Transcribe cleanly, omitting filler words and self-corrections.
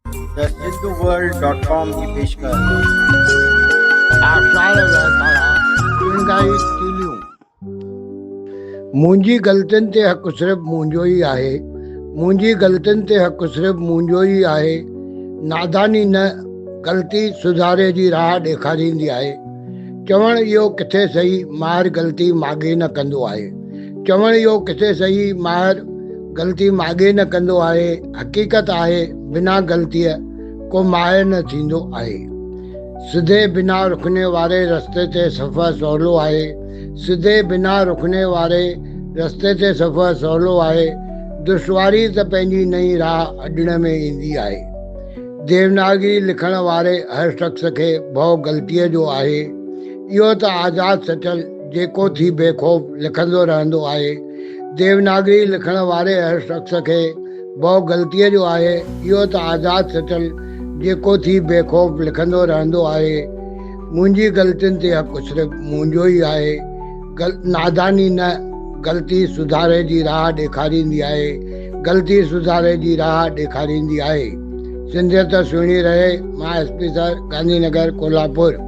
The Sindhu वर्ल्ड.com की पेशकश। आसार वहकारा चिंगाई तीलियूं। मुंहिंजी ग़लतियुनि ते हक़ु सिर्फ़ु मुंहिंजो ई आहे। मुंहिंजी ग़लतियुनि ते हक़ु सिर्फ़ु मुंहिंजो ई आहे। नादानी न ग़लती सुधारे जी राह ॾेखारींदी आहे। चवणु इहो किथे सही, माहिर ग़लती माॻे न कंदो आहे। चवणु इहो किथे सही, माहिर ग़लती माॻे न कंदो आहे। हक़ीक़त आहे, बिना ग़लतीअ को माहिर न थींदो आहे। सिधे बिना रुकने वारे रस्ते ते सफ़र सवलो आहे। सिधे बिना रुकने वारे रस्ते ते सफ़र सवलो आहे। दुश्वारी त पंहिंजी नई राह अॾण में ईंदी आहे। देवनागरी लिखण वारे हर शख़्स खे भउ ग़लतीअ जो आहे। इहो त आज़ादु सचल जेको थी बेखौफ़ लिखंदो रहंदो आहे। देवनागरी लिखण वारे हर शख़्स खे भउ ग़लतीअ जो आहे। इहो त आज़ादु सचल जेको थी बेखौफ़ लिखंदो रहंदो आहे। मुंहिंजी ग़लतियुनि ते हक़ु सिर्फ़ु मुंहिंजो ई आहे। नादानी न ग़लती सुधारे जी राह ॾेखारींदी आहे। ग़लती सुधारे जी राह ॾेखारींदी आहे। सिंधियत सुहिणी रहे। मां SP सर, गांधीनगर, कोल्हापुर।